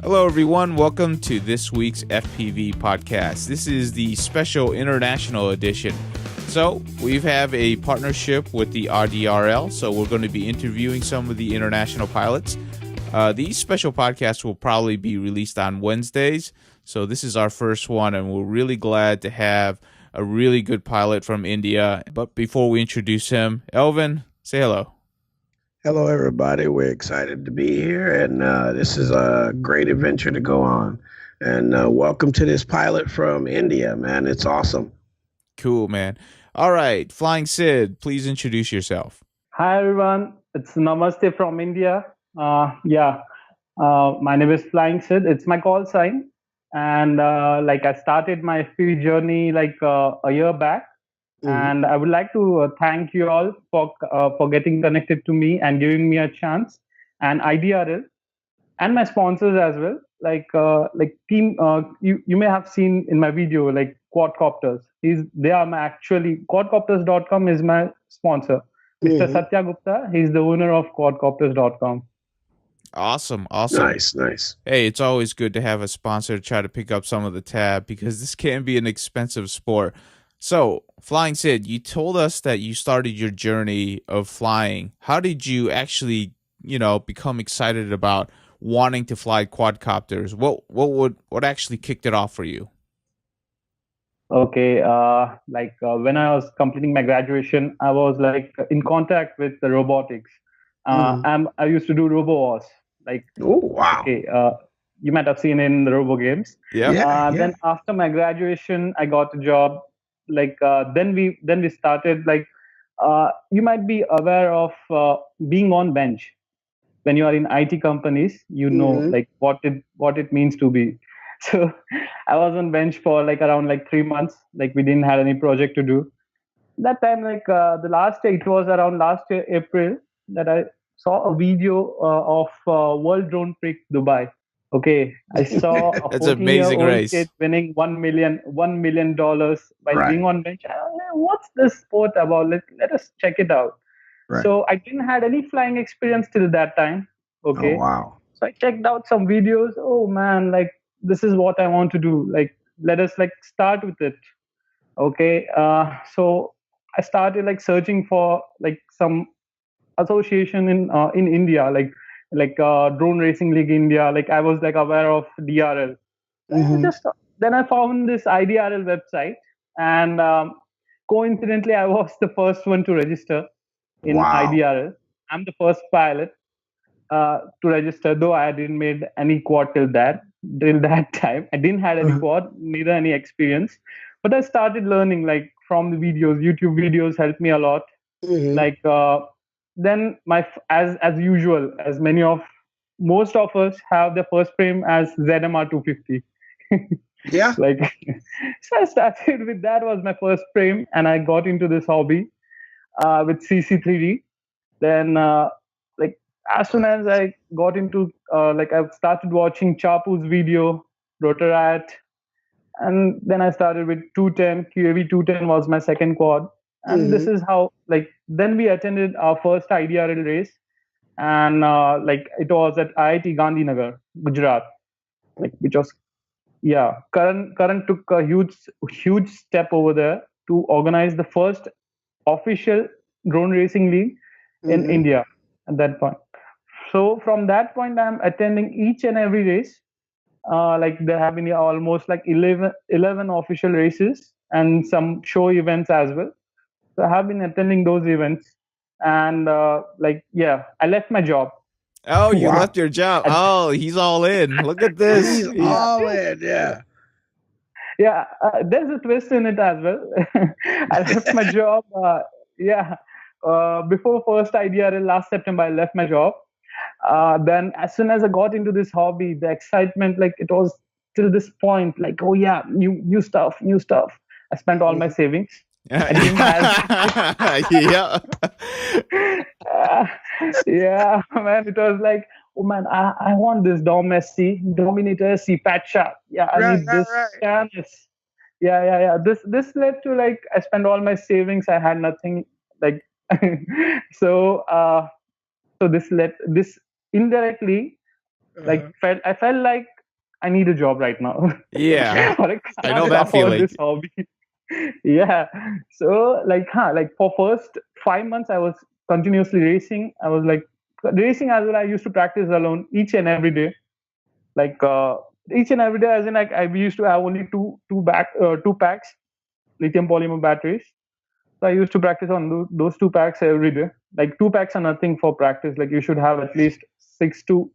Hello, everyone. Welcome to this week's FPV podcast. This is the special international edition. So we have a partnership with the IDRL, so we're going to be interviewing some of the international pilots. These special podcasts will probably be released on Wednesdays, so this is our first one, and we're really glad to have a really good pilot from India. But before we introduce him, Elvin, say hello. Hello, everybody. We're excited to be here, and this is a great adventure to go on. And welcome to this pilot from India, man. It's awesome. Cool, man. All right, Flying Sid, please introduce yourself. Hi, everyone. It's Namaste from India. My name is Flying Sid. It's my call sign. And I started my FPV journey a year back. Mm-hmm. And I would like to thank you all for getting connected to me and giving me a chance, and IDRL and my sponsors as well. You may have seen in my video like quadcopters. Quadcopters.com is my sponsor. Mm-hmm. Mr. Satya Gupta, he's the owner of quadcopters.com. Awesome. Nice. Hey, it's always good to have a sponsor to try to pick up some of the tab because this can be an expensive sport. So, Flying Sid, you told us that you started your journey of flying. How did you actually, become excited about wanting to fly quadcopters? What actually kicked it off for you? Okay, when I was completing my graduation, I was in contact with the robotics. I used to do RoboWars. Oh wow! Okay, you might have seen in the Robo games. Yeah. Then after my graduation, I got a job. Then we started you might be aware of being on bench. When you are in IT companies, you know what it means to be. So I was on bench for around 3 months. We didn't have any project to do. That time, the last year, it was around last year April that I saw a video of World Drone Prix Dubai. Okay, I saw a 14-year-old kid winning $1 million by being on bench. I was like, what's this sport about? Let us check it out. Right. So I didn't had any flying experience till that time. Okay. Oh, wow. So I checked out some videos. Oh man, this is what I want to do. Let us start with it. Okay. So I started searching for some association in India, Drone Racing League India. I was aware of DRL. Then I found this IDRL website, and coincidentally, I was the first one to register in IDRL. I'm the first pilot to register, though I didn't made any quad till that time. I didn't have any quad, neither any experience. But I started learning from the videos. YouTube videos helped me a lot. Then as usual, as most of us have the first frame as ZMR 250. Yeah. So I started with that was my first frame, and I got into this hobby with CC3D. Then as soon as I got into I started watching Chapu's video, Rotorat, and then I started with 210. QAV 210 was my second quad. And this is how, then we attended our first IDRL race. And, it was at IIT Gandhinagar, Gujarat. Which was, Karan took a huge step over there to organize the first official drone racing league in India at that point. So from that point, I'm attending each and every race. There have been almost 11 official races and some show events as well. So I have been attending those events, and I left my job. Oh, you left your job. Oh, he's all in. Look at this. He's all in, yeah. Yeah, there's a twist in it as well. I left my job. Before first IDRL last September, I left my job. Then as soon as I got into this hobby, the excitement, it was till this point, new stuff. I spent all my savings. I didn't have man, it was oh man, I want this Dominator SC patch up. I need this canvas. This led to I spent all my savings. I had nothing so this indirectly I felt I need a job right now. Yeah, Or I I know cannot that afford feeling. this hobby. Yeah. So like for first 5 months, I was continuously racing. I was like racing as well. I used to practice alone each and every day. Like each and every day, as in like I we used to have only two packs lithium polymer batteries. So I used to practice on those two packs every day. Like two packs are nothing for practice. Like you should have at least 6 to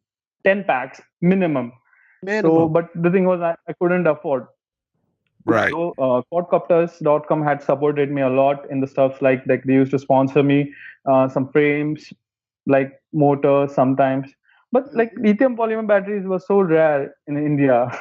10 packs minimum. So, Minimum. but the thing was, I couldn't afford. Right. So, quadcopters.com had supported me a lot in the stuff like they used to sponsor me some frames, like motors sometimes. But like Mm-hmm. lithium polymer batteries were so rare in India.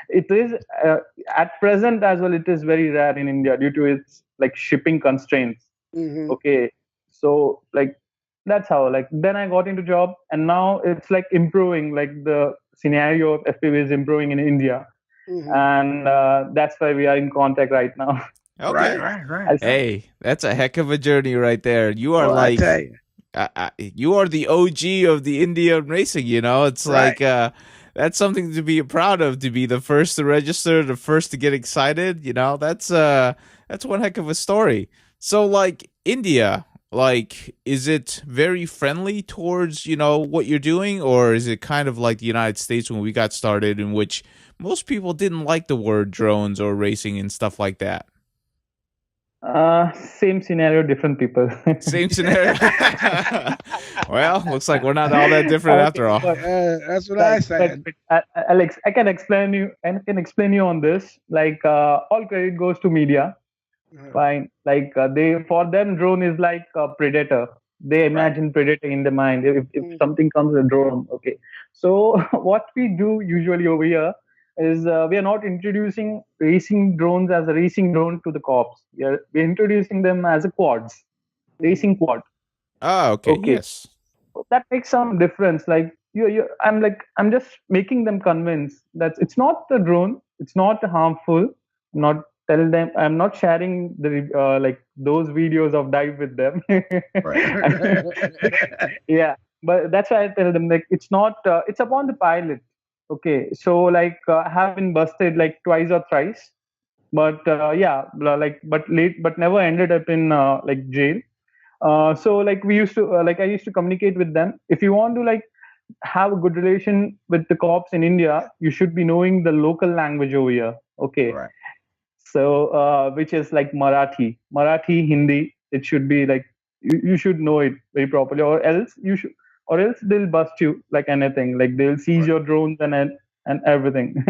It is uh, at present as well. It is very rare in India due to its like shipping constraints. Mm-hmm. Okay, so like that's how like then I got into job, and now it's like improving. Like the scenario of FPV is improving in India, Mm-hmm. and that's why we are in contact right now. Right, Okay. right, right, As- right. Hey, that's a heck of a journey right there. You are Well, I tell like, you, you are the OG of the India racing. You know, it's right. like that's something to be proud of. To be the first to register, the first to get excited. You know, that's one heck of a story. So, like India, like, is it very friendly towards what you're doing, or is it kind of like the United States when we got started, in which most people didn't like the word drones or racing and stuff like that? Same scenario, different people. Same scenario. Well, looks like we're not all that different Okay, after all. but That's what I like said. Alex, I can explain you on this. Like all credit goes to media. Uh, Fine. Like they for them drone is like a predator. They right. imagine predator in their mind. If Mm-hmm. something comes a drone, okay. So what we do usually over here is we are not introducing racing drones as a racing drone to the cops. We're introducing them as a quads, Mm-hmm. racing quad. Oh, okay. Okay, Yes. that makes some difference. Like I'm just making them convinced that it's not the drone, it's not harmful. Not tell them, I'm not sharing the like those videos of dive with them. Right. Yeah, but that's why I tell them like it's not it's upon the pilot. Okay, so like I have been busted like twice or thrice, but yeah, like but late but never ended up in like jail. So like we used to like I used to communicate with them. If you want to like have a good relation with the cops in India, you should be knowing the local language over here. Okay, Right. so which is like Marathi, Hindi. It should be like you should know it very properly, or else they'll bust you like anything. Like they'll seize Right. your drones and everything.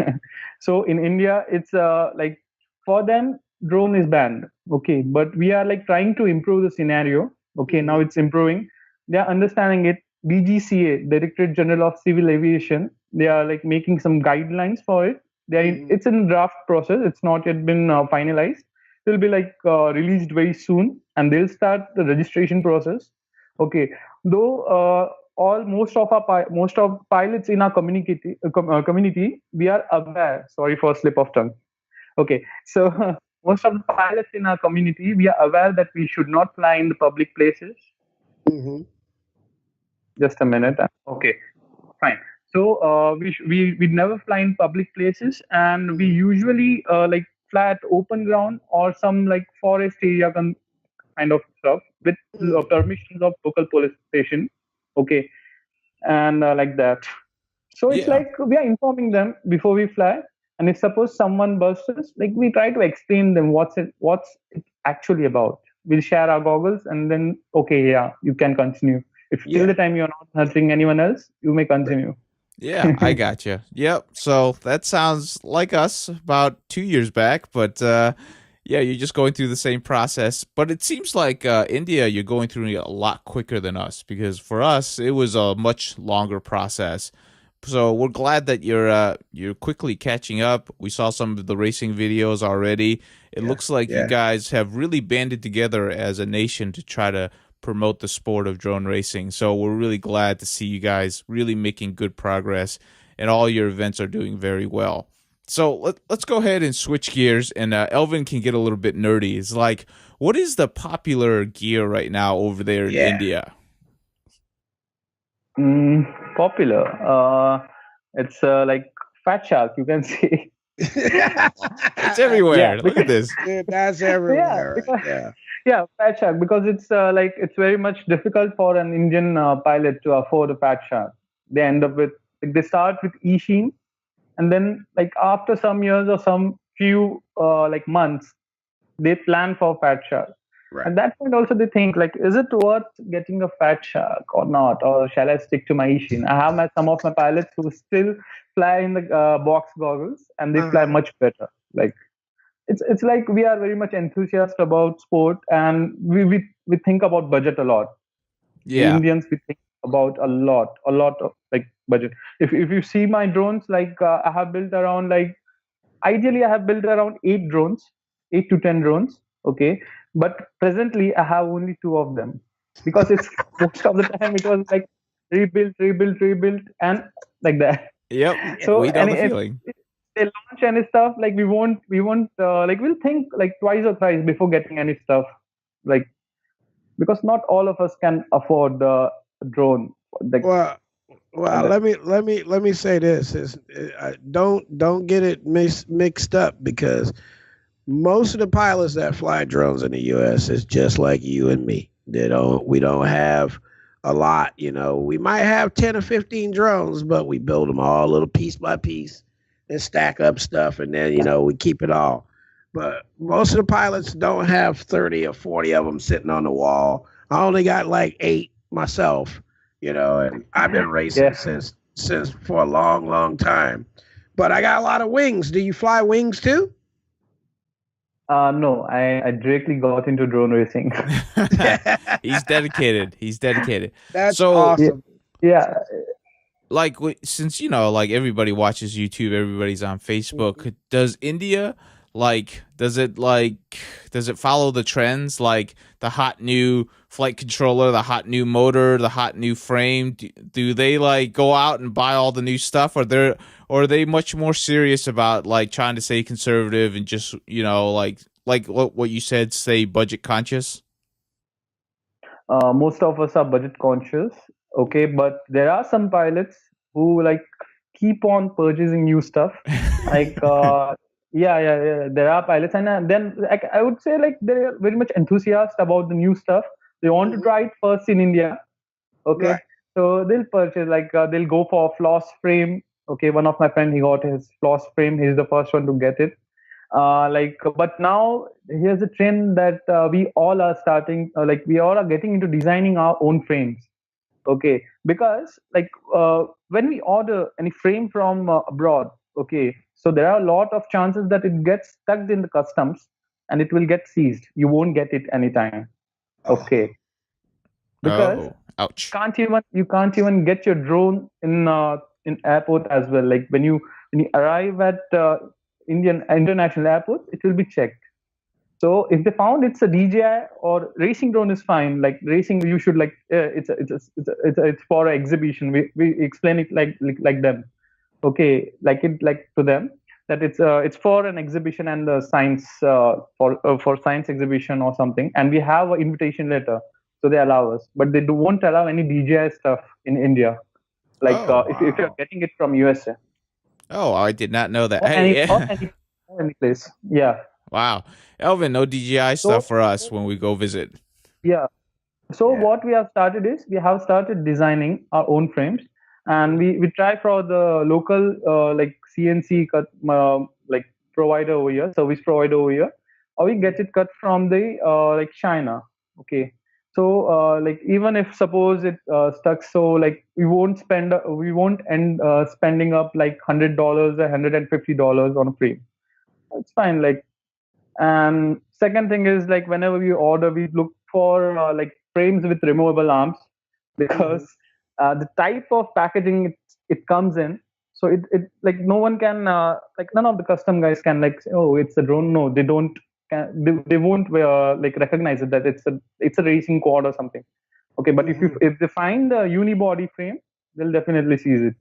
So in India, it's like for them drone is banned. Okay, but we are like trying to improve the scenario. Okay, now Mm-hmm. it's improving. They are understanding it. DGCA, Directorate General of Civil Aviation, they are like making some guidelines for it. Mm-hmm. It's in draft process. It's not yet been finalized. It will be like released very soon, and they'll start the registration process. Okay, though all most of pilots in our community, we are aware. Sorry for slip of tongue. Okay, so most of the pilots in our community, we are aware that we should not fly in the public places. Mm-hmm. Just a minute. Okay, fine. So we never fly in public places, and we usually like fly at open ground or some like forest area kind of stuff with Mm-hmm. permissions of local police station. Okay, and like that. So it's Yeah. like we are informing them before we fly, and if suppose someone busts us, like we try to explain them what's it actually about. We'll share our goggles, and then okay, yeah, you can continue. If till Yeah. the time you're not hurting anyone else, you may Right. continue. Yeah, I gotcha. Yep. So that sounds like us about 2 years back, but yeah, you're just going through the same process. But it seems like India, you're going through it a lot quicker than us, because for us, it was a much longer process. So we're glad that you're quickly catching up. We saw some of the racing videos already. It Yeah. looks like you Yeah. guys have really banded together as a nation to try to promote the sport of drone racing. So we're really glad to see you guys really making good progress, and all your events are doing very well. So let's go ahead and switch gears, and Elvin can get a little bit nerdy. It's like, what is the popular gear right now over there in Yeah. India? Popular. It's like fat shark, you can say. It's everywhere. Yeah, Look at this. Dude, that's yeah, everywhere. Right? because Yeah. yeah, fat shark, because it's like it's very much difficult for an Indian pilot to afford a fat shark. They end up with like, they start with Ishin, and then like after some years or some few like months, they plan for fat shark. Right. At that point, also they think like, is it worth getting a fat shark or not, or shall I stick to my Ishin? I have some of my pilots who still fly in the box goggles, and they fly much better. Like it's like we are very much enthusiastic about sport, and we think about budget a lot. We Yeah. Indians, we think about a lot of like budget. If you see my drones, like I have built around like ideally I have built around 8 drones, 8 to 10 drones. Okay, but presently I have only 2 of them, because it's most of the time it was like rebuilt, and like that. Yep. So We know and the feeling. they launch any stuff, like we won't like we'll think like twice or thrice before getting any stuff, like because not all of us can afford the drone. Like Well, and well, let me say this: don't get it mixed up, because most of the pilots that fly drones in the U.S. is just like you and me. We don't have a lot. We might have 10 or 15 drones, but we build them all little piece by piece and stack up stuff, and then we keep it all. But most of the pilots don't have 30 or 40 of them sitting on the wall. I only got like 8 myself, and I've been racing yeah. since for a long time. But I got a lot of wings. Do you fly wings too? No, I directly got into drone racing. He's dedicated. He's dedicated. That's So, awesome. Yeah, like, since like everybody watches YouTube, everybody's on Facebook. Does India does it follow the trends, like the hot new flight controller, the hot new motor, the hot new frame? Do they like go out and buy all the new stuff, or are they much more serious about like trying to stay conservative and just like what you said, stay budget conscious? most of us are budget conscious. Okay, but there are some pilots who like keep on purchasing new stuff. Like yeah, there are pilots, and then like I would say like they're very much enthusiastic about the new stuff. They want to try it first in India. Okay, Right. so they'll purchase like they'll go for a floss frame. Okay, one of my friend, he got his floss frame. He's the first one to get it. But now here's a trend that we all are starting, like we all are getting into designing our own frames. Okay, because like when we order any frame from abroad, okay, so there are a lot of chances that it gets stuck in the customs, and it will get seized. You won't get it anytime. Okay, because Oh, ouch. you can't even get your drone in airport as well. Like when you arrive at Indian international airports, it will be checked. So if they found it's a DJI or racing drone is fine. Like racing, you should like it's for an exhibition. We explain it like them. Okay, like to them that it's for an exhibition and the science for science exhibition or something, and we have an invitation letter, so they allow us, but they won't allow any DJI stuff in India. Like Oh, if you're getting it from USA Oh, I did not know that. or Hey, any place, yeah. wow, Elvin, no DJI So stuff for us when we go visit. yeah, so Yeah. what we have started is we have started designing our own frames, and we try for the local like CNC cut like provider over here, service provider over here, or we get it cut from the like China. Okay, so like even if suppose it stuck, so like we won't end spending up like $100 or $150 on a frame. It's fine. Like, and second thing is like whenever we order, we look for like frames with removable arms, because the type of packaging it comes in. So it like no one can like none of the custom guys can like say, oh, it's a drone. No, they don't. They won't like recognize it that it's a racing quad or something. Okay, but if they find a unibody frame, they'll definitely seize it.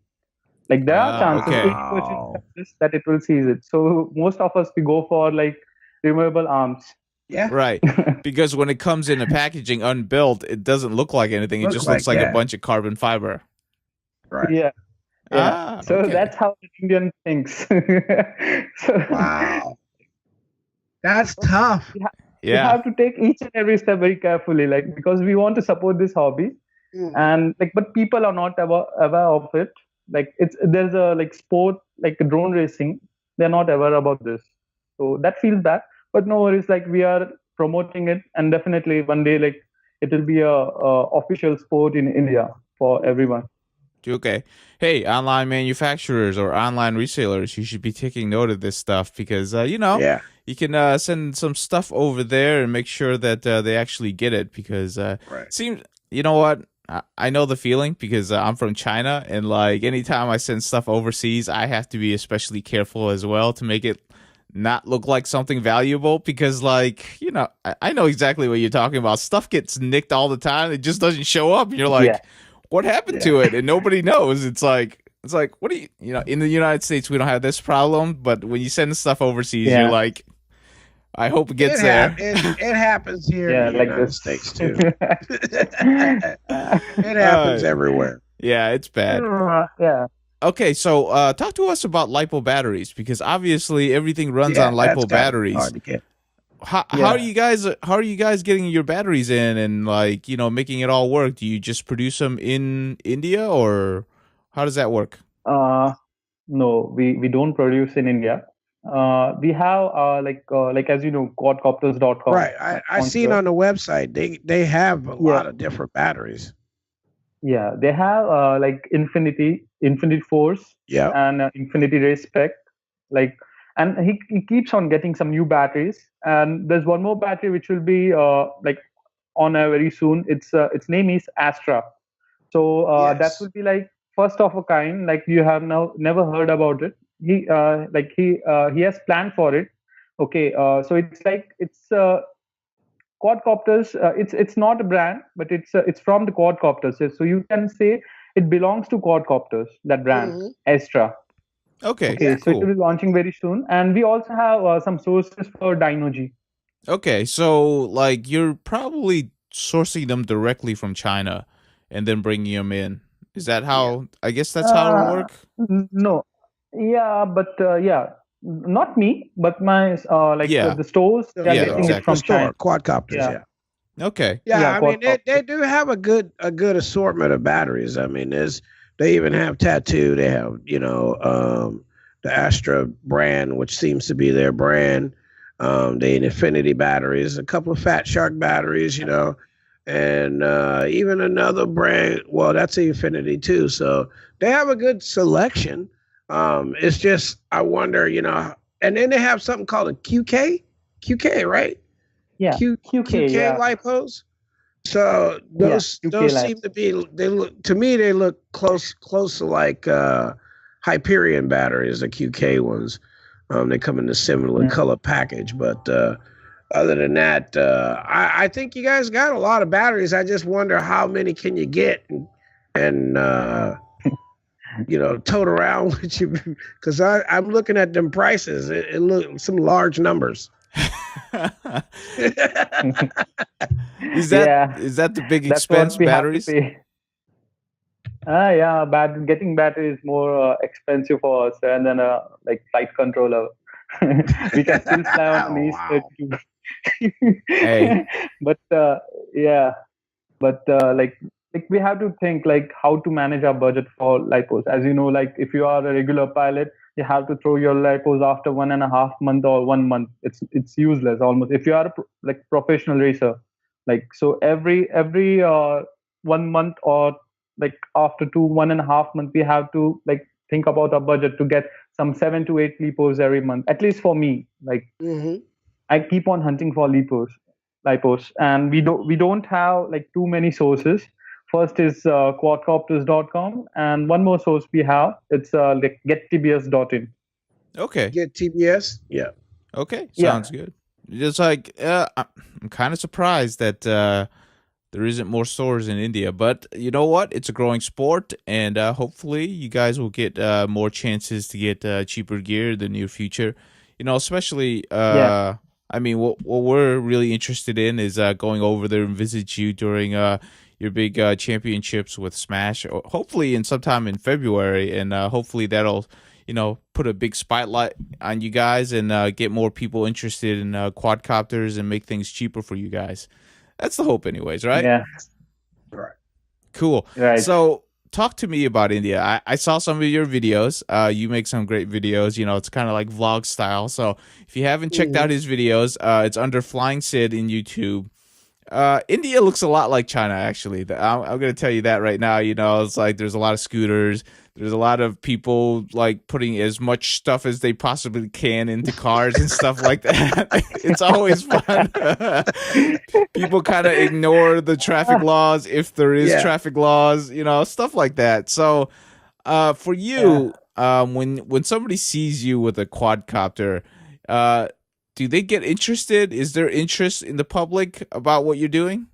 Like there are chances, Okay. 80% chances that it will seize it. So most of us we go for like removable arms. Yeah. Right. Because when it comes in a packaging unbuilt, it doesn't look like anything. It Look just like looks like a that. bunch of carbon fiber. Right. Yeah. Yeah. So Okay. that's how the Indian thinks. So Wow, that's tough. we Yeah. have to take each and every step very carefully, like because we want to support this hobby, Mhm. and like but people are not aware of it. Like there's a like sport like drone racing. They're not aware about this, so that feels bad. But no worries. Like we are promoting it, and definitely one day like it will be a official sport in India for everyone. Okay. Hey, online manufacturers or online resellers, you should be taking note of this stuff because, Yeah. you can send some stuff over there and make sure that they actually get it because Right. seems, you know what? I know the feeling because I'm from China and like anytime I send stuff overseas, I have to be especially careful as well to make it not look like something valuable because like, I know exactly what you're talking about. Stuff gets nicked all the time. It just doesn't show up. And you're Yeah. like, what happened Yeah. to it? And nobody knows. It's like, what do in the United States, we don't have this problem, but when you send stuff overseas, you're Yeah. like, I hope it gets there. It happens here in Yeah, the like United this. States too. It happens everywhere. Yeah, it's bad. Yeah. Okay, so talk to us about lipo batteries because obviously everything runs Yeah, on that's lipo gotta be batteries. hard to get. How Yeah. are you guys getting your batteries in and like making it all work? Do you just produce them in India or how does that work? No, we don't produce in India. We have like as you know, quadcopters.com Right. I seen sponsor. on the website they have a Yeah, lot of different batteries. yeah. They have like Infinity Force, Yep. and Infinity Respect. Like, and he keeps on getting some new batteries. And there's one more battery which will be like on very soon. Its name is Astra. So that Yes. will be like first of a kind. Like you have now never heard about it. He has planned for it. Okay, so it's quadcopters. It's not a brand, but it's from the quadcopters. So you can say it belongs to quadcopters. That brand, Hmm. Astra. Okay, Okay, Yeah. so it will cool. be launching very soon, and we also have some sources for Dynogy. Okay, so like you're probably sourcing them directly from China and then bringing them in. Is that Yeah. how? I guess that's how it'll Uh, work. no, yeah, but yeah, not me, but my Yeah, the stores they are The, yeah, getting it the exactly. from China. store quadcopters. Yeah, Yeah. Okay, Yeah. yeah, I mean, they quadcopters. do have a good assortment of batteries. I mean, they even have tattoo. They have the Astra brand, which seems to be their brand. The Infinity batteries, a couple of Fat Shark batteries, and even another brand. Well, that's the Infinity too. So they have a good selection. It's just I wonder, and then they have something called a QK, right? Yeah, QK. QK Yeah, lipos. So yeah, those QK seem to lives. be they look to me they look close to like Hyperion batteries, the QK ones. They come in a similar Mm. color package, but other than that, I think you guys got a lot of batteries. I just wonder how many can you get and tote around with you because I'm looking at them prices. It look some large numbers. is that Yeah, is that the big that's what expense we have to batteries? pay. Yeah, getting battery is more expensive for us and then a like flight controller. We can still fly on an Wow. Hey, A32. But yeah, but like we have to think like how to manage our budget for lipos. As you know, like if you are a regular pilot, you have to throw your lipos after 1.5 month or 1 month. It's useless almost. If you are a like professional racer, like so every 1 month or like after 1.5 months, we have to like think about our budget to get some 7 to 8 lipos every month. At least for me, like Hmm. I keep on hunting for lipos, and we don't have like too many sources. First is quadcopters.com, and one more source we have. It's like gettbs.in. okay, Get TBS. Yeah. okay, Yeah, sounds good. Just like I'm kind of surprised that there isn't more stores in India, but you know what? It's a growing sport, and hopefully you guys will get more chances to get cheaper gear in the near future. Especially yeah, I mean, what we're really interested in is going over there and visit you during your big championships with Smash, hopefully in sometime in February, and hopefully that'll put a big spotlight on you guys and get more people interested in quadcopters and make things cheaper for you guys. That's the hope, anyways, right? Yeah. Right. Cool. Right. So talk to me about India. I saw some of your videos. You make some great videos. It's kind of like vlog style. So if you haven't checked out his videos, it's under Flying Sid in YouTube. India looks a lot like China, actually. I'm going to tell you that right now. It's like there's a lot of scooters. There's a lot of people like putting as much stuff as they possibly can into cars and stuff like that. It's always fun. People kind of ignore the traffic laws if there is traffic laws, stuff like that. So for you, when somebody sees you with a quadcopter, do they get interested? Is there interest in the public about what you're doing?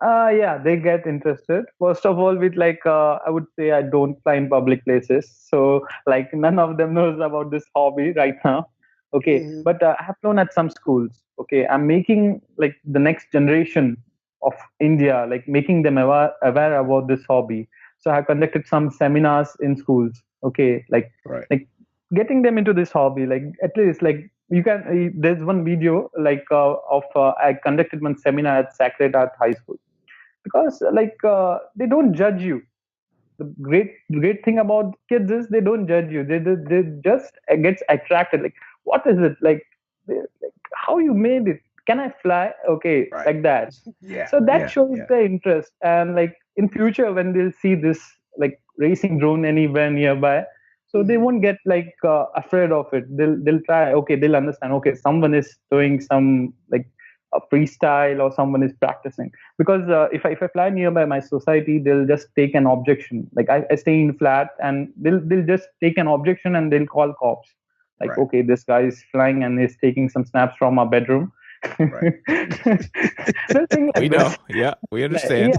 Yeah, they get interested. First of all, with I would say I don't fly in public places, so like none of them knows about this hobby right now. Okay, but I have flown at some schools. Okay, I'm making like the next generation of India, like making them aware about this hobby. So I have conducted some seminars in schools. Okay, like getting them into this hobby, like at least like you can. There's one video like of I conducted one seminar at Sacred Heart High School, because they don't judge you. The great thing about kids is they don't judge you. They just gets attracted. Like, what is it like? How you made it? Can I fly? Okay, like that. So that shows the interest. And like in future when they'll see this like racing drone anywhere nearby, so they won't get like afraid of it. They'll try. Okay, they'll understand. Okay, someone is doing some like a freestyle or someone is practicing. Because if I fly nearby my society, they'll just take an objection. Like I stay in flat, and they'll just take an objection and they'll call cops. Like, okay, this guy is flying and is taking some snaps from our bedroom. We know. Yeah, we understand.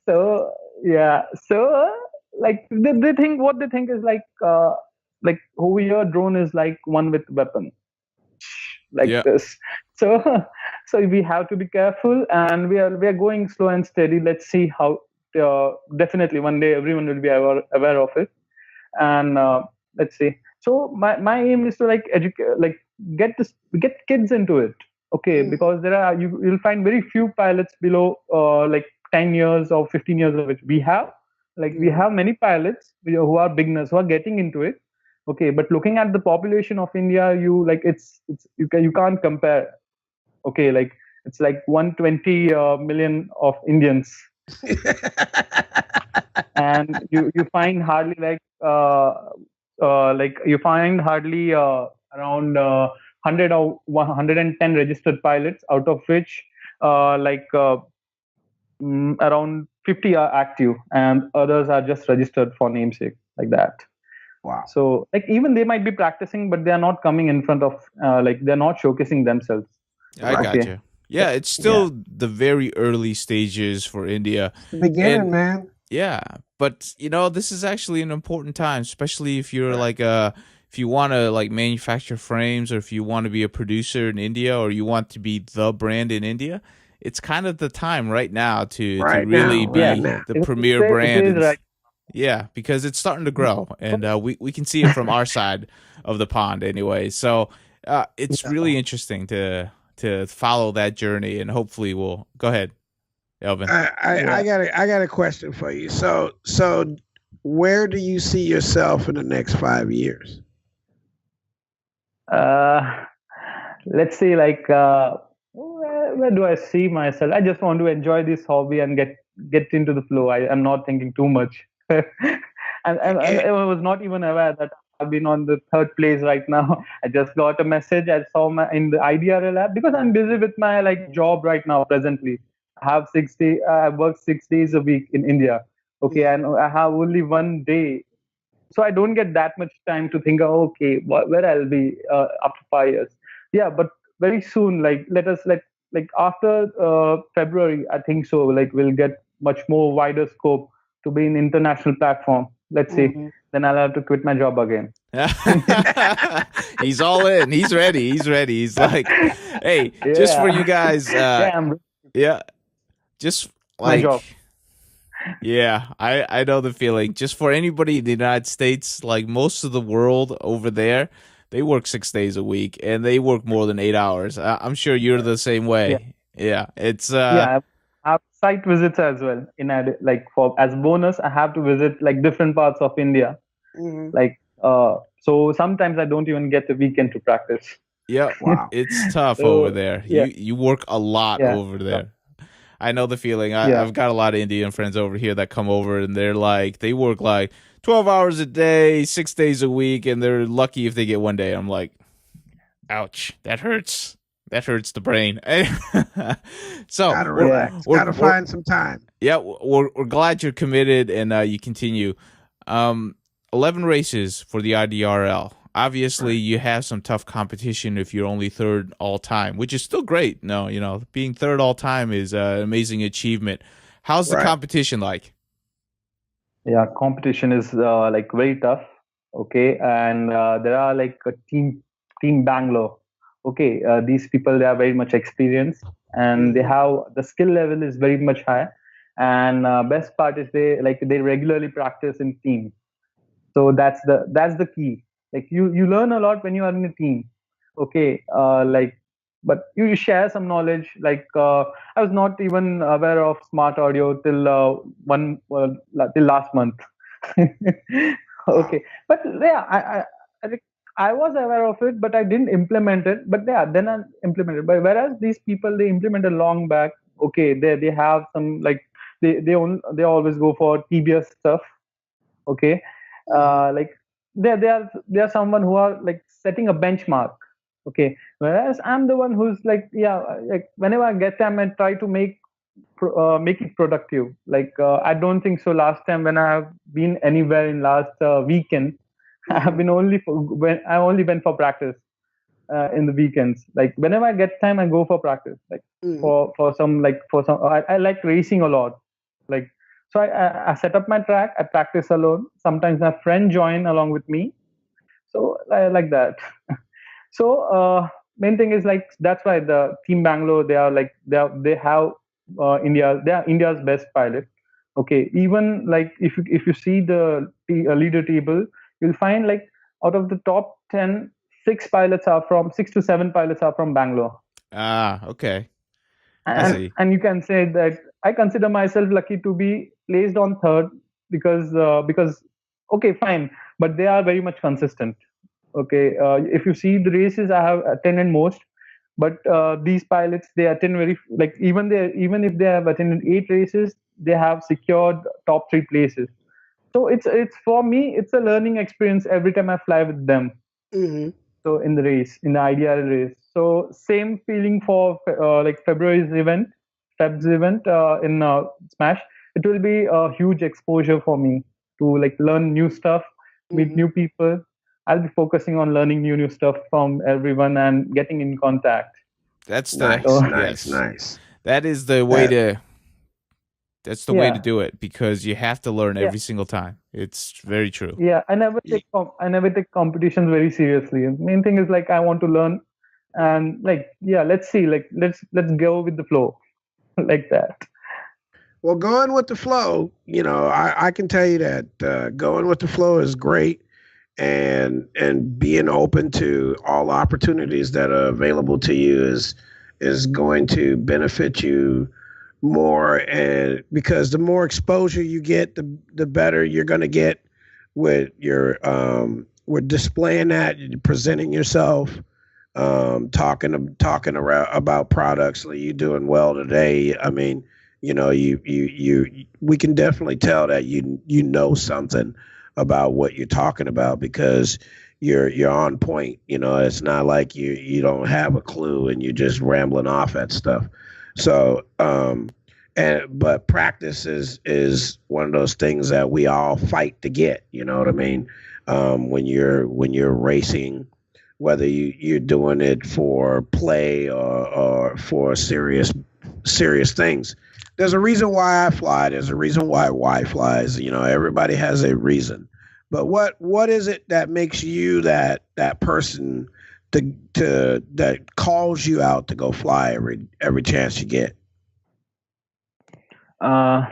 So like they think, what they think is like over here drone is like one with weapon, like this. So we have to be careful, and we are going slow and steady. Let's see how. Definitely one day everyone will be aware of it, and let's see. So my aim is to like educate, like get kids into it. Okay, because you'll find very few pilots below like 10 years or 15 years of age. We have many pilots who are beginners who are getting into it. Okay, but looking at the population of India, you can't compare. Okay, like it's like 120 million of Indians, and you find hardly around 100 or 110 registered pilots, out of which around 50 are active, and others are just registered for namesake, like that. Wow. So like even they might be practicing, but they are not coming in front of they're not showcasing themselves. I got you. Yeah, it's still the very early stages for India. Beginning, man. Yeah, but this is actually an important time, especially if you're like if you want to like manufacture frames, or if you want to be a producer in India, or you want to be the brand in India. It's kind of the time right now to really be the premier brand. Yeah, because it's starting to grow, and we can see it from our side of the pond anyway. So it's really interesting to follow that journey, and hopefully we'll go ahead, Elvin. I got a question for you. So where do you see yourself in the next 5 years? Let's see, like where do I see myself? I just want to enjoy this hobby and get into the flow. I'm not thinking too much. and I was not even aware that I've been on the third place right now. I just got a message. I saw in the IDRL app, because I'm busy with my like job right now. Presently, I work 6 days a week in India. Okay, and I have only one day, so I don't get that much time to think. Okay, where I'll be after 5 years. Yeah, but very soon, like after February, I think so. Like we'll get much more wider scope to be in international platform. Let's see. Then I'll have to quit my job again. He's all in. He's ready. He's like, hey, just for you guys. Yeah, just my job. Yeah, I know the feeling. Just for anybody in the United States, like most of the world over there, they work 6 days a week and they work more than 8 hours. I'm sure you're the same Yeah, way. Yeah, it's yeah. I have site visits as well. Like for as bonus, I have to visit like different parts of India. Hmm. Like so sometimes I don't even get the weekend to practice. yeah, Wow. it's tough over So there. yeah, You work a lot yeah, over there. I know the feeling. yeah. I've got a lot of Indian friends over here that come over and they're like, they work like 12 hours a day, 6 days a week, and they're lucky if they get one day. I'm like, ouch, that hurts. That hurts the brain. So Gotta we're, Yeah. relax. we're, Gotta we're find some time. yeah, we're glad you're committed and you continue. Um, 11 races for the IDRL. Obviously, Right. you have some tough competition if you're only third all time, which is still great. No, being third all time is an amazing achievement. How's the Right. competition like? Yeah, competition is like very tough. Okay, and there are like a team Bangalore. Okay, these people, they are very much experienced, and they Hmm. have the skill level is very much high. And best part is they regularly practice in team. So that's the key. Like you learn a lot when you are in a team. Okay, but you share some knowledge. Like I was not even aware of smart audio till till last month. Wow. Okay, but yeah, I think I was aware of it, but I didn't implement it. But yeah, then I implemented. But whereas these people, they implemented long back. Okay, they have some, like, they always go for TBS stuff. Okay, Hmm. like they are someone who are like setting a benchmark. Okay, whereas I'm the one who's like, yeah, like whenever I get time, I try to make it productive. Like I don't think so last time when I have been anywhere in last weekend, I have Hmm. been only for when I only went for practice in the weekends. Like whenever I get time, I go for practice. Like Hmm. for some, I like racing a lot. Like so, I set up my track. I practice alone. Sometimes my friend join along with me. So I like that. So main thing is like that's why the team Bangalore, they are like they have they are India's best pilot. Okay, even like if you see the leader table, you'll find like out of the top 10, 6 to 7 pilots are from Bangalore. Ah, okay. I and see. and you can say that I consider myself lucky to be placed on third, because okay, fine, but they are very much consistent. Okay, if you see the races I have attended most, but these pilots, they attend very, like, even if they have attended 8 races, they have secured top 3 places. So it's for me, it's a learning experience every time I fly with them. Hmm. So in the race, in the IDRL race, so same feeling for like Feb's event in Smash. It will be a huge exposure for me to like learn new stuff, meet Hmm. new people. I'll be focusing on learning new stuff from everyone and getting in contact. That's the Nice. So Nice. yes. Nice. That is the way That. to That's the way to yeah, do it because you have to learn yeah, every single time. It's very true. yeah. I never take competitions very seriously. Main thing is like I want to learn, and like, yeah, let's see, like let's go with the flow, like that. Well, going with the flow, I can tell you that going with the flow is great, and being open to all opportunities that are available to you is going to benefit you more, and because the more exposure you get, the better you're going to get with displaying that, presenting yourself, talking around about products. Like you doing well today. I mean, we can definitely tell that you know something about what you're talking about because you're on point. It's not like you don't have a clue and you're just rambling off at stuff. So, but practice is one of those things that we all fight to get. You know what I mean? When you're racing, whether you're doing it for play or for serious things. There's a reason why I fly. There's a reason why Y flies. Everybody has a reason. But what is it that makes you that person to that calls you out to go fly every chance you get? uh,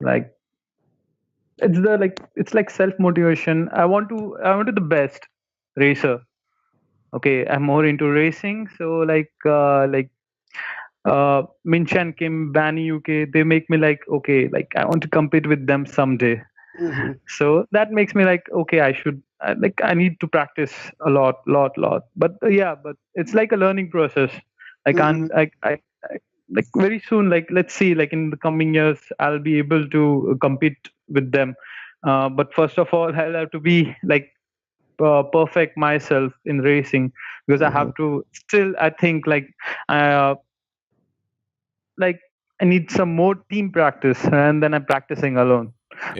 like it's like self motivation. I want to the best racer. Okay, I'm more into racing, so Minch and Kim, Banny UK, they make me like, okay, like I want to compete with them someday. Hmm. So that makes me like, okay, I need to practice a lot. But yeah, but it's like a learning process. I Hmm. can't, I like very soon, like let's see, like in the coming years, I'll be able to compete with them. But first of all, I'll have to be like perfect myself in racing because I Hmm. have to still, I think uh, like I need some more team practice and then I'm practicing alone.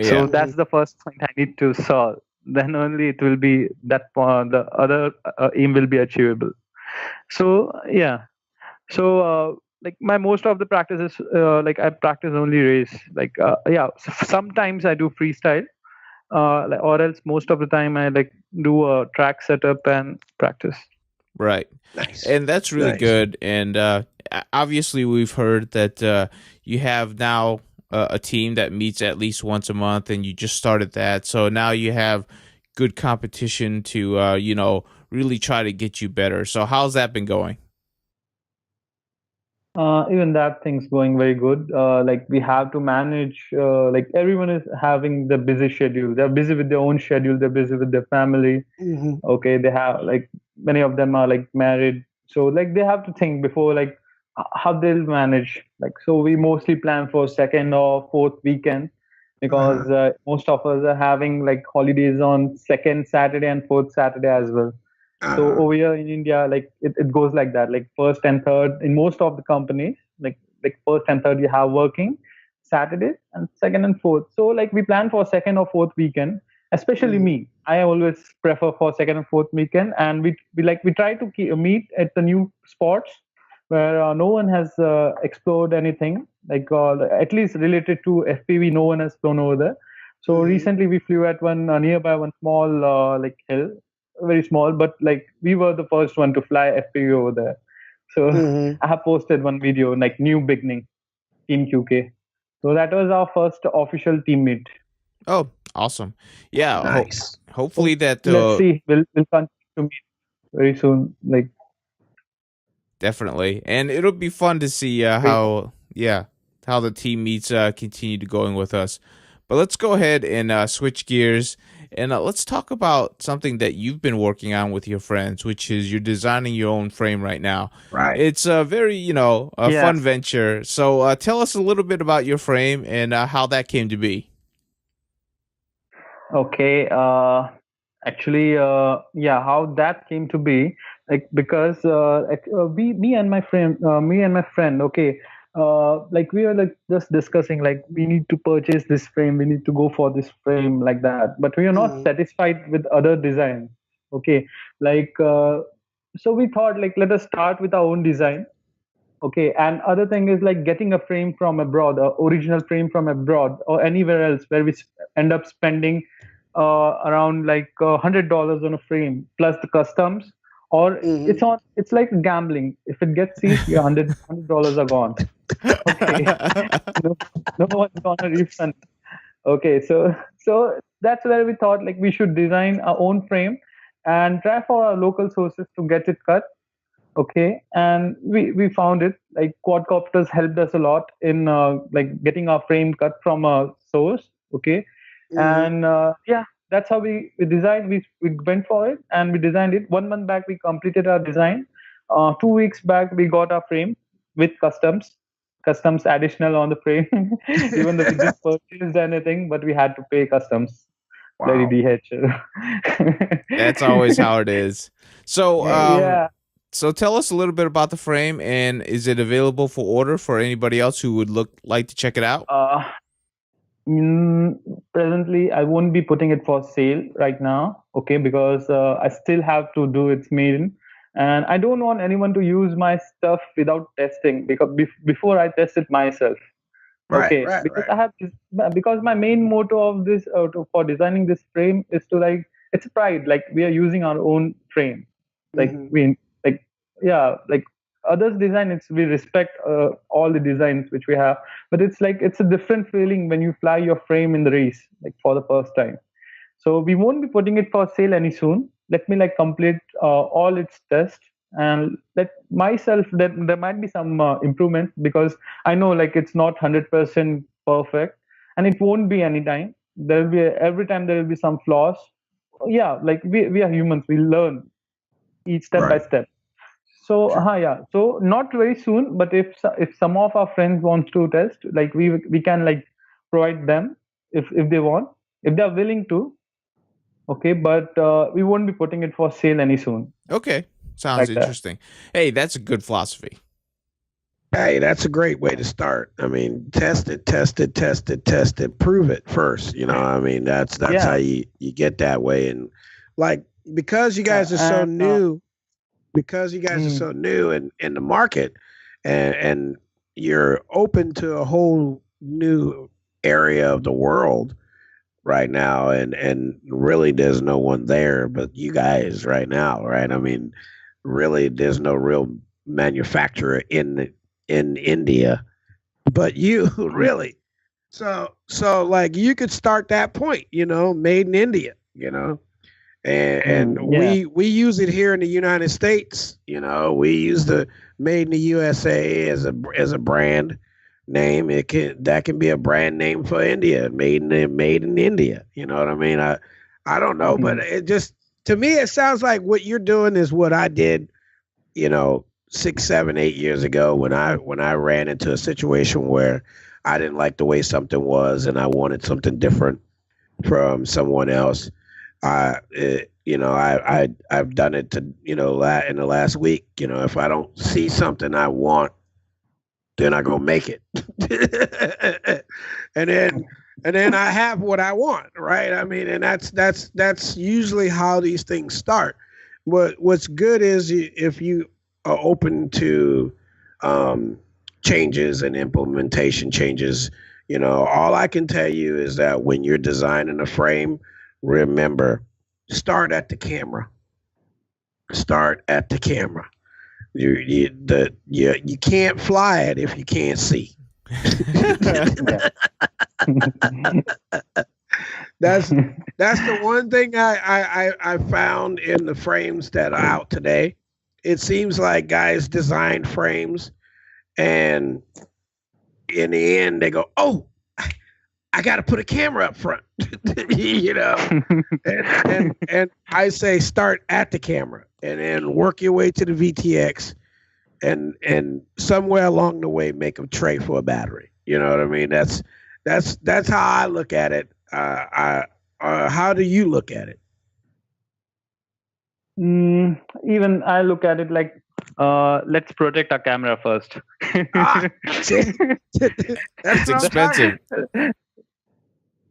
So Yeah. that's the first point I need to solve. Then only it will be that the other aim will be achievable. So yeah. So like my most of the practices like I practice only race. Yeah. Sometimes I do freestyle. Or else most of the time I like do a track setup and practice. Right. Nice. And that's really Nice. good. And obviously, we've heard that you have now a team that meets at least once a month, and you just started that. So now you have good competition to, really try to get you better. So, how's that been going? Even that thing's going very good. Like we have to manage. Like everyone is having the busy schedule. They're busy with their own schedule. They're busy with their family. Hmm. Okay, they have like many of them are like married, so like they have to think before like how they'll manage. Like so, we mostly plan for second or fourth weekend Uh-huh. because most of us are having like holidays on second Saturday and fourth Saturday as well. So Uh-huh. over here in India, like it goes like that. Like first and third in most of the companies, like first and third you have working Saturdays and second and fourth. So like we plan for second or fourth weekend. Especially Hmm. me, I always prefer for second and fourth weekend, and we try to meet at the new spots where no one has explored anything like at least related to FPV. No one has flown over there. So Hmm. recently we flew at one nearby one small like hill, very small, but like we were the first one to fly FPV over there. So Hmm. I have posted one video like new beginning Team QK. So that was our first official team meet. Oh, awesome. Yeah. Nice. So Hopefully that let's see. We'll continue to meet very soon. Like definitely. And it'll be fun to see very, how the team meets continue to going with us. But let's go ahead and switch gears and let's talk about something that you've been working on with your friends, which is you're designing your own frame right now. Right. It's a very, a yeah. fun venture. So tell us a little bit about your frame and how that came to be. Okay. Actually, yeah, how that came to be, like because me and my friend, okay, like we were like just discussing, like we need to purchase this frame, we need to go for this frame, like that. But we are not Hmm. satisfied with other designs. Okay, like so we thought like let us start with our own design. Okay, and other thing is like getting a frame from abroad, a original frame from abroad or anywhere else where we end up spending around like $100 on a frame plus the customs, or Hmm. it's like gambling. If it gets seized, your $100 are gone. Okay, no, no one's gonna refund. Okay, so that's where we thought like we should design our own frame and try for our local sources to get it cut. Okay, and we found it like quadcopters helped us a lot in like getting our frame cut from a source. Okay, Hmm. and yeah, that's how we designed. We went for it and we designed it. 1 month back we completed our design. 2 weeks back we got our frame with customs additional on the frame. Even though we didn't purchase anything, but we had to pay customs. Bloody Wow. DHL. That's always how it is. So, Yeah. so tell us a little bit about the frame, and is it available for order for anybody else who would look like to check it out? Uh, Mm, Presently, I won't be putting it for sale right now, okay, because I still have to do its maiden, and I don't want anyone to use my stuff without testing because before I test it myself, Right. okay, Right. because Right. I have because my main motto of this for designing this frame is to like it's a pride, like we are using our own frame, like Hmm. we like yeah, like others design, it's we respect all the designs which we have, but it's like it's a different feeling when you fly your frame in the race like for the first time. So we won't be putting it for sale any soon. Let me like complete all its tests, and let myself that there might be some improvement, because I know like it's not 100% perfect, and it won't be anytime. There will be every time there will be some flaws. Yeah, like we are humans. We learn each step by Right. step. So yeah. So not very soon, but if some of our friends wants to test, like we can like provide them if they want, if they are willing to. Okay, but we won't be putting it for sale any soon, Okay. Sounds like that. interesting. Hey, that's a good philosophy. Hey, that's a great way to start. I mean, test it, test it, test it, test it, prove it first. You know, I mean, that's how Yeah, you get that way. And like because you yeah, guys are so and new, because you guys are mm, so new in the market, and you're open to a whole new area of the world right now, and really there's no one there but you guys right now, right? I mean, really there's no real manufacturer in India but you mm, really. So like you could start that point, made in India, and yeah, we use it here in the United States. We use the made in the USA as a brand name. That can be a brand name for India, made in India. You know what I mean? I don't know, but mm, it just to me it sounds like what you're doing is what I did, 6, 7, 8 years ago when I ran into a situation where I didn't like the way something was and I wanted something different from someone else. I've done it to in the last week. If I don't see something I want, then I go make it, and then I have what I want, right? I mean, and that's usually how these things start. What's good is if you are open to um, changes and implementation changes. All I can tell you is that when you're designing a frame, remember, start at the camera. Start at the camera. You can't fly it if you can't see. yeah, that's that's the one thing I found in the frames that are out today. It seems like guys design frames, and in the end they go, "Oh, I got to put a camera up front," you know. And I say start at the camera and then work your way to the VTX, and somewhere along the way make a tray for a battery. You know what I mean? That's how I look at it. How do you look at it? even I look at it like, let's protect our camera first. Ah, see, that's It's what I'm talking. expensive.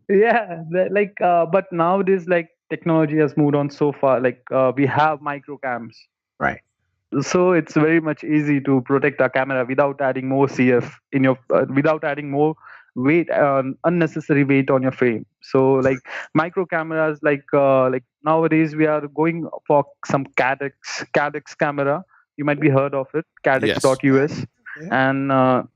Yeah, like but nowadays like technology has moved on so far, like we have micro cams, Right. so it's very much easy to protect our camera without adding more CF in your without adding more weight, unnecessary weight on your frame. So like micro cameras, like nowadays we are going for some cadex camera. You might be heard of it, Yes. cadex.us. Yeah. And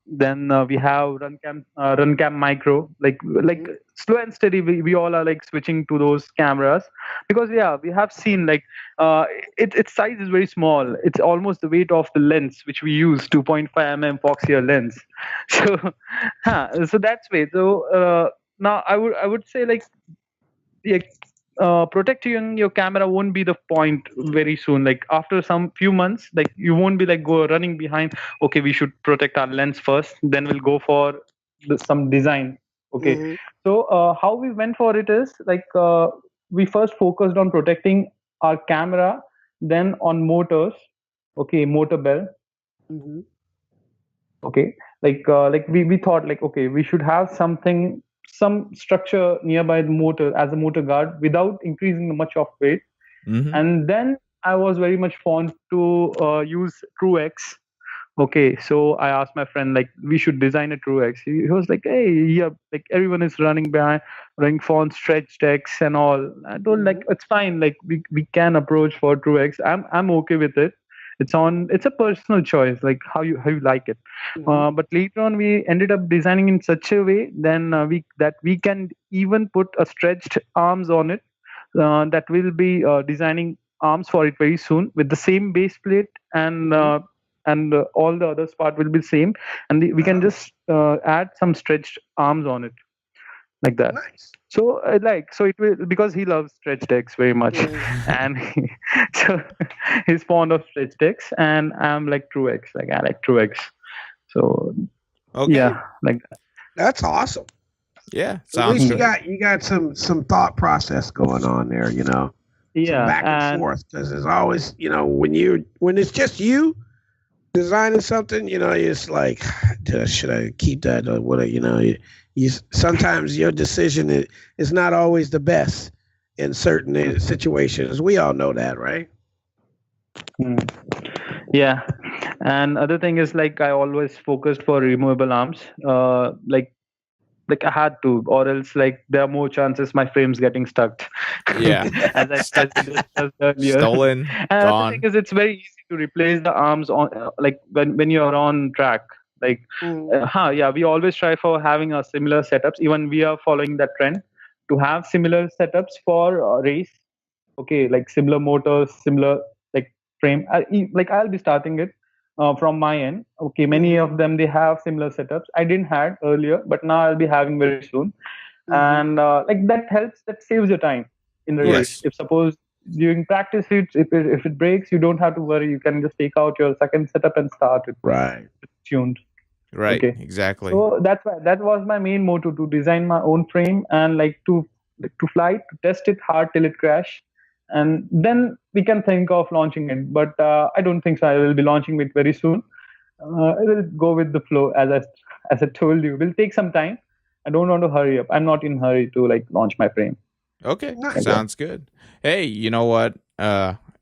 then we have runcam micro, like Mhm. slow and steady, we all are like switching to those cameras, because yeah, we have seen like uh, its size is very small. It's almost the weight of the lens which we use, 2.5 mm Foxeer lens. So, so that's way. So now I would say like, yeah, protecting your camera won't be the point very soon. Like after some few months, like you won't be like go running behind. Okay, we should protect our lens first, then we'll go for some design. Okay, Mhm. so how we went for it is like, we first focused on protecting our camera, then on motors. Okay, motor belt. Mhm. Okay, like we thought like, okay, we should have something, some structure nearby the motor as a motor guard without increasing much of weight. Hmm. And then I was very much fond to use TrueX. Okay, so I asked my friend like we should design a TrueX. He was like, hey, yeah, like everyone is running font stretch decks and all. I told like Mhm. it's fine, like we can approach for TrueX. I'm okay with it. It's a personal choice, like how you like it. Mhm. But later on we ended up designing in such a way then we can even put a stretched arms on it, that will be designing arms for it very soon with the same base plate, Mhm. and all the others part will be same, and we can Oh, just add some stretched arms on it, like that. nice. So so it will, because he loves stretch decks very much, Mhm. and so he's fond of stretch decks, and I'm like true X, like I like true X. So Okay. yeah, like That's awesome. Yeah, At sounds least you that. great. got some thought process going on there. Some Yeah, back and and forth because there's always when it's just you designing something, it's like, should I keep that or what? Sometimes your decision is not always the best in certain situations. We all know that, right? mm, yeah, and other thing is like I always focused for removable arms, like I had to, or else like there are more chances my frame's getting stuck, Yeah. as we discussed earlier. Stolen, And other thing gone. is it's very easy to replace the arms on, like when you're on track. Like, Mhm. yeah, we always try for having a similar setups. Even we are following that trend to have similar setups for race. Okay, like similar motors, similar like frame. Like I'll be starting it from my end. Okay, many Mhm. of them they have similar setups. I didn't had earlier, but now I'll be having very soon. Mhm. And like that helps, that saves your time in the race. Yes. If suppose during practice if it breaks, you don't have to worry. You can just take out your second setup and start it Right. tuned. Right. Okay, Exactly. so that's why that was my main motto, to design my own frame and like to fly to test it hard till it crash, and then we can think of launching it. But I don't think so. I will be launching it very soon. I will go with the flow, as I told you. Will take some time. I don't want to hurry up. I'm not in hurry to like launch my frame Okay. like that. Nice. Sounds good. Hey, you know what?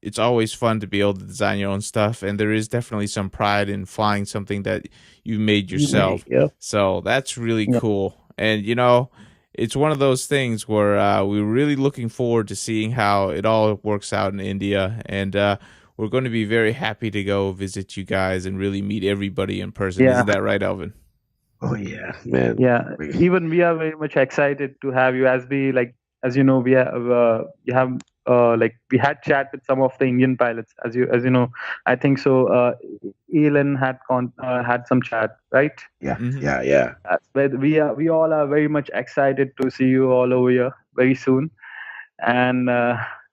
It's always fun to be able to design your own stuff, and there is definitely some pride in flying something that you made You may, yourself. yeah, So that's really yeah, cool. And it's one of those things where we're really looking forward to seeing how it all works out in India, and we're going to be very happy to go visit you guys and really meet everybody in person. yeah. Isn't that right, Elvin? Oh yeah, man. Yeah, even we are very much excited to have you, as we like, as you know, we have like we had chat with some of the Indian pilots, as you know. I think so. Elon had some chat, right? Yeah, Hmm. yeah, yeah. But we all are very much excited to see you all over here very soon, and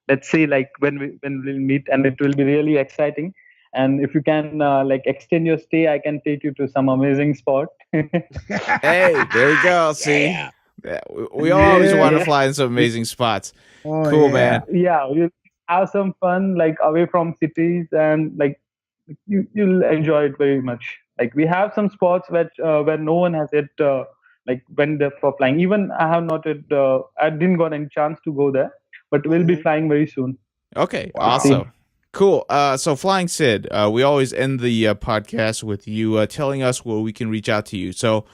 let's see like when we'll meet, and it will be really exciting. And if you can like extend your stay, I can take you to some amazing spot. Hey, there you go. See, Yeah. yeah, we always want to Yeah. Yeah. fly in some amazing spots. Oh Cool, yeah. man. Yeah, we'll have some fun like away from cities, and like you'll enjoy it very much. Like we have some spots where no one has yet like went there for flying. Even I have not yet, I didn't got any chance to go there, but we'll be Mhm. flying very soon. Okay, Wow. See. awesome. Cool. So Flying Sid, we always end the podcast with you telling us where we can reach out to you. So,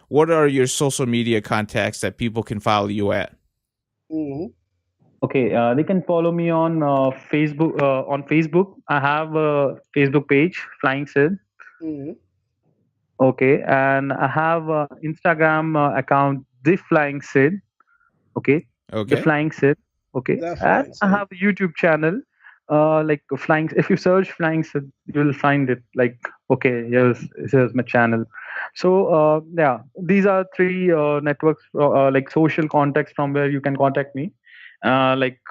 what are your social media contacts that people can follow you at? Mhm. Okay, they can follow me on Facebook. On Facebook, I have a Facebook page, Flying Sid. Mhm. Okay, and I have a Instagram account, The Flying Sid. Okay, The Okay. Flying Sid. Okay, The and flying I Sid. have a YouTube channel, like Flying. If you search Flying Sid, you will find it. Like, okay, here's my channel. So yeah, these are three networks, like social contacts from where you can contact me. Like,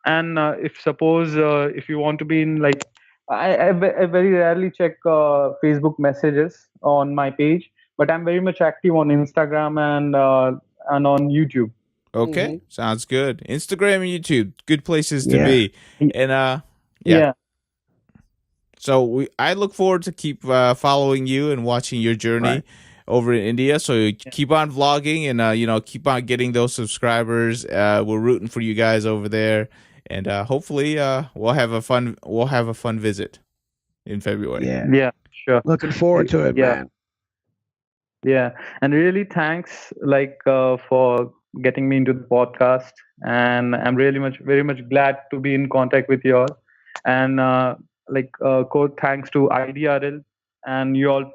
and if suppose if you want to be in like, I very rarely check Facebook messages on my page, but I'm very much active on Instagram and on YouTube. Okay. Mhm. Sounds good. Instagram and YouTube, good places to Yeah. be. And yeah. Yeah, So I look forward to keep following you and watching your right. journey over in India. So you Yeah. keep on vlogging and keep on getting those subscribers. We're rooting for you guys over there, and hopefully we'll have a fun visit in February. Yeah. Yeah, sure. Looking forward to it, Yeah, man. yeah, and really thanks like for getting me into the podcast, and I'm really much very much glad to be in contact with you all. And quote thanks to IDRL and you all,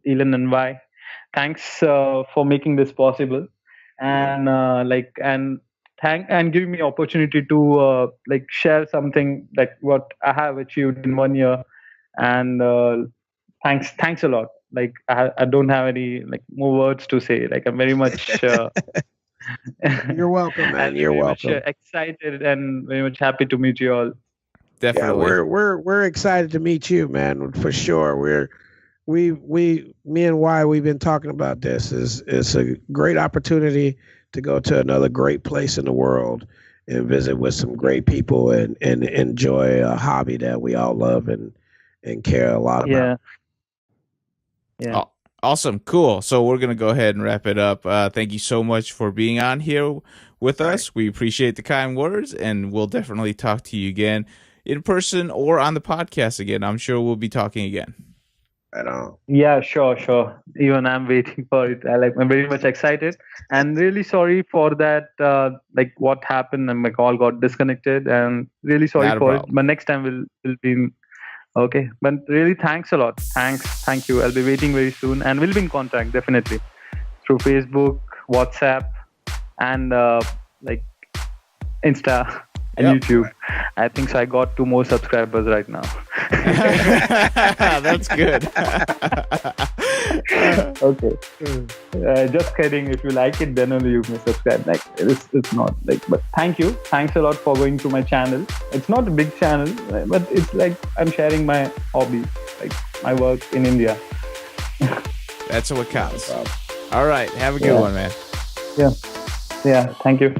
Elon and Y. Thanks for making this possible, and giving me opportunity to share something like what I have achieved in 1 year. And thanks a lot. I don't have any more words to say. I'm very much You're welcome, man. and You're very much welcome. excited and very much happy to meet you all. Yeah, Definitely. we're excited to meet you, man, for sure. Me and Y, we've been talking about this. It's a great opportunity to go to another great place in the world and visit with some great people and enjoy a hobby that we all love and care a lot about. Yeah. Awesome. Cool. So we're going to go ahead and wrap it up. Thank you so much for being on here with us. We appreciate the kind words, and we'll definitely talk to you again in person or on the podcast again. I'm sure we'll be talking again. Right on. Yeah, sure. Even I'm waiting for it. I'm very much excited and really sorry for that. What happened and my call got disconnected, and really sorry Not a for it. problem. But next time will be okay. But really, thanks a lot. Thank you. I'll be waiting very soon, and we'll be in contact definitely through Facebook, WhatsApp, and Insta and Yep. YouTube. I think so. I got 2 more subscribers right now. That's good. Okay. Just kidding. If you like it, then only you may subscribe. It's not but thanks a lot for going to my channel. It's not a big channel, but it's I'm sharing my hobby, my work in India. That's what counts. All right. Have a good one, man. Yeah. Thank you.